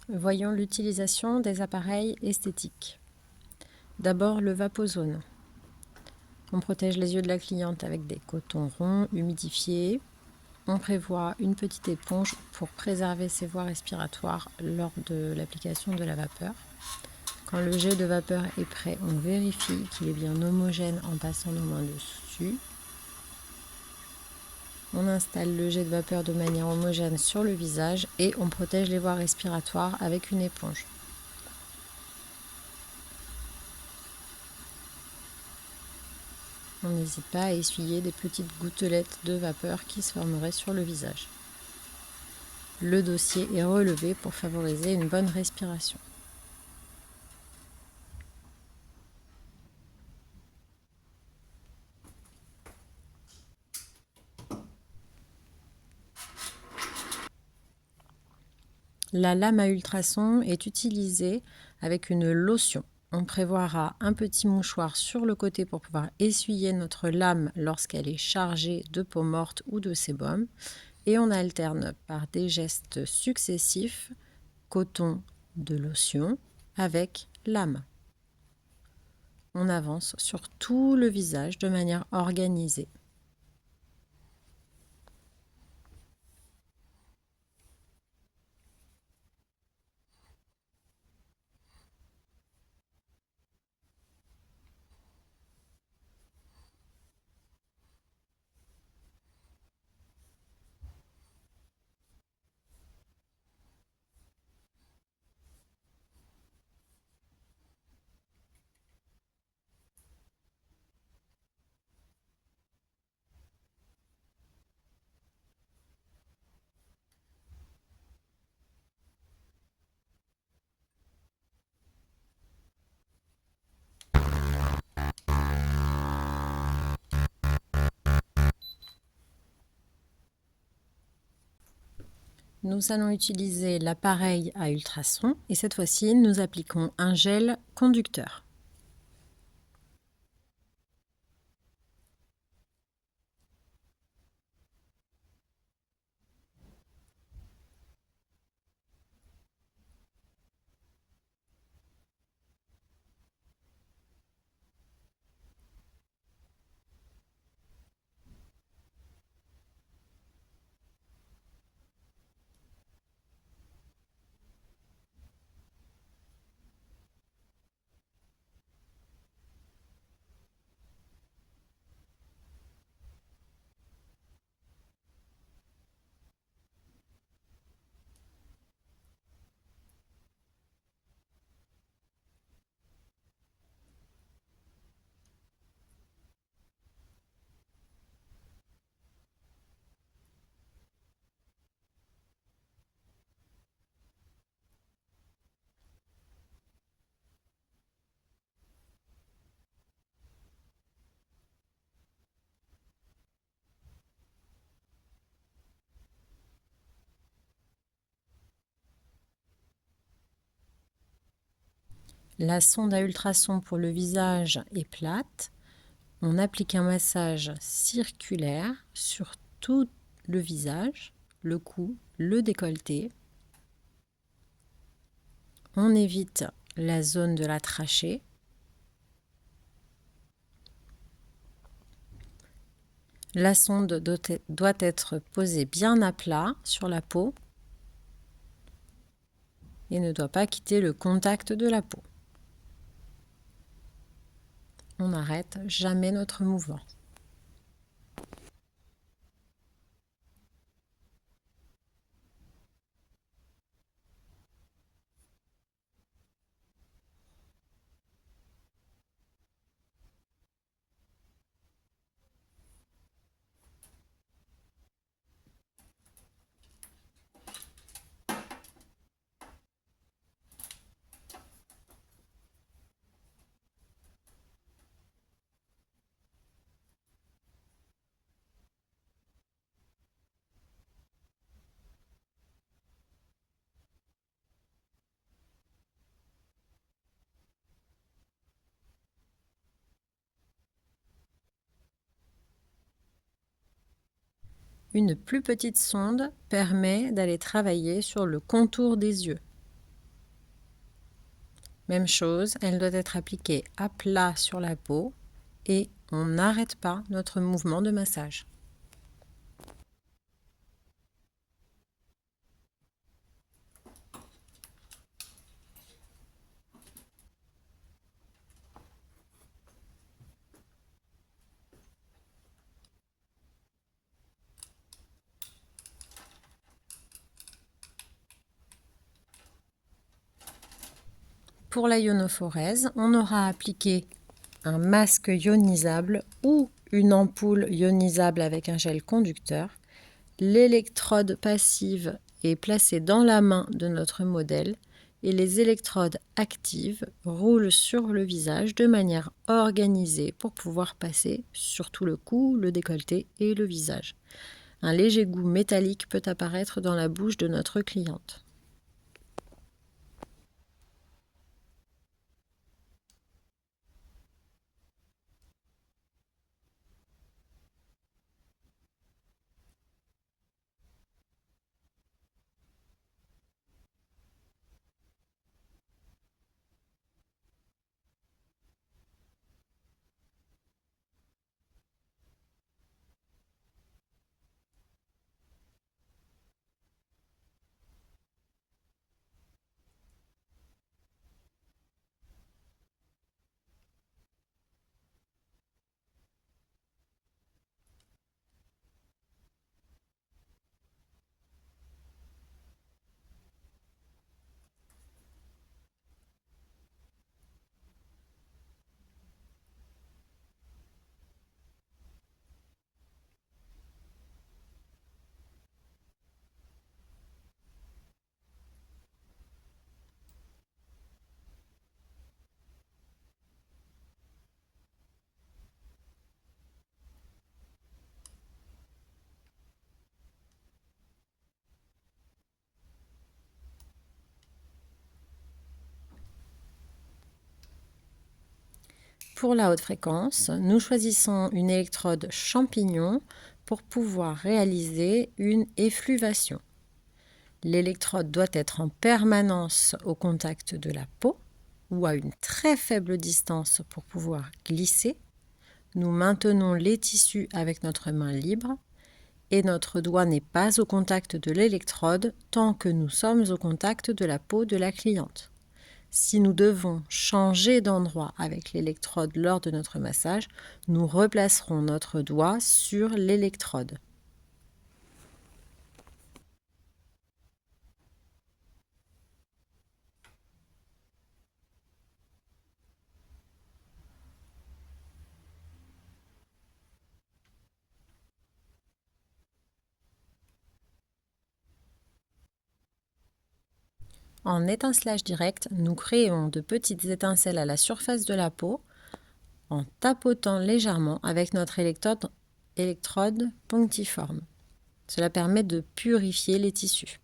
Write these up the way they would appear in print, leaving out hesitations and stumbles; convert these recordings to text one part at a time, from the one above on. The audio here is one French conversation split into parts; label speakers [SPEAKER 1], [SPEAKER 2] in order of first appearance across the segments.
[SPEAKER 1] Voyons l'utilisation des appareils esthétiques. D'abord le Vapozone. On protège les yeux de la cliente avec des cotons ronds humidifiés. On prévoit une petite éponge pour préserver ses voies respiratoires lors de l'application de la vapeur. Quand le jet de vapeur est prêt, on vérifie qu'il est bien homogène en passant nos mains dessus. On installe le jet de vapeur de manière homogène sur le visage et on protège les voies respiratoires avec une éponge. On n'hésite pas à essuyer des petites gouttelettes de vapeur qui se formeraient sur le visage. Le dossier est relevé pour favoriser une bonne respiration. La lame à ultrasons est utilisée avec une lotion. On prévoira un petit mouchoir sur le côté pour pouvoir essuyer notre lame lorsqu'elle est chargée de peau morte ou de sébum. Et on alterne par des gestes successifs coton de lotion avec lame. On avance sur tout le visage de manière organisée. Nous allons utiliser l'appareil à ultrasons et cette fois-ci, nous appliquons un gel conducteur. La sonde à ultrasons pour le visage est plate. On applique un massage circulaire sur tout le visage, le cou, le décolleté. On évite la zone de la trachée. La sonde doit être posée bien à plat sur la peau et ne doit pas quitter le contact de la peau. On n'arrête jamais notre mouvement. Une plus petite sonde permet d'aller travailler sur le contour des yeux. Même chose, elle doit être appliquée à plat sur la peau et on n'arrête pas notre mouvement de massage. Pour la ionophorèse, on aura appliqué un masque ionisable ou une ampoule ionisable avec un gel conducteur. L'électrode passive est placée dans la main de notre modèle et les électrodes actives roulent sur le visage de manière organisée pour pouvoir passer sur tout le cou, le décolleté et le visage. Un léger goût métallique peut apparaître dans la bouche de notre cliente. Pour la haute fréquence, nous choisissons une électrode champignon pour pouvoir réaliser une effluvation. L'électrode doit être en permanence au contact de la peau ou à une très faible distance pour pouvoir glisser. Nous maintenons les tissus avec notre main libre et notre doigt n'est pas au contact de l'électrode tant que nous sommes au contact de la peau de la cliente. Si nous devons changer d'endroit avec l'électrode lors de notre massage, nous replacerons notre doigt sur l'électrode. En étincelage direct, nous créons de petites étincelles à la surface de la peau en tapotant légèrement avec notre électrode punctiforme. Cela permet de purifier les tissus.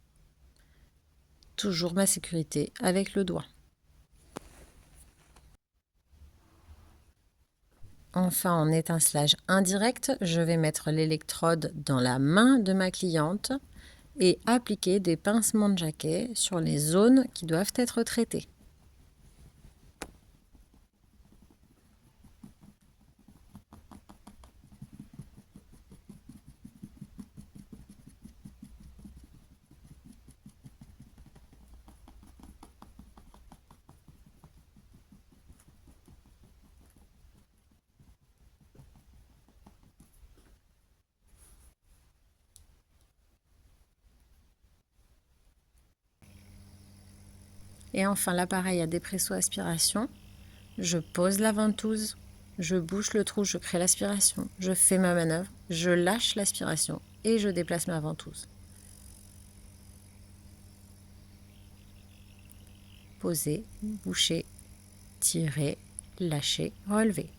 [SPEAKER 1] Toujours ma sécurité avec le doigt. Enfin, en étincelage indirect, je vais mettre l'électrode dans la main de ma cliente et appliquer des pincements de jaquet sur les zones qui doivent être traitées. Et enfin, l'appareil à dépresso-aspiration. Je pose la ventouse, je bouche le trou, je crée l'aspiration, je fais ma manœuvre, je lâche l'aspiration et je déplace ma ventouse. Poser, boucher, tirer, lâcher, relever.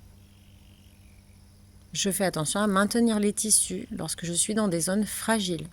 [SPEAKER 1] Je fais attention à maintenir les tissus lorsque je suis dans des zones fragiles.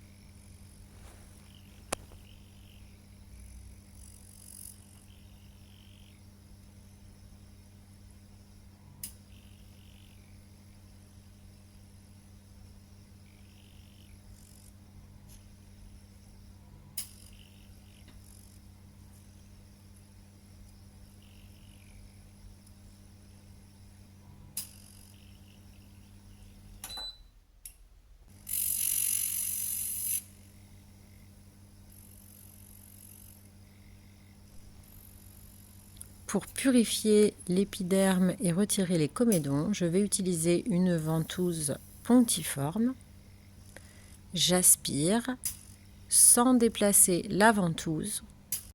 [SPEAKER 1] Pour purifier l'épiderme et retirer les comédons, je vais utiliser une ventouse pontiforme. J'aspire sans déplacer la ventouse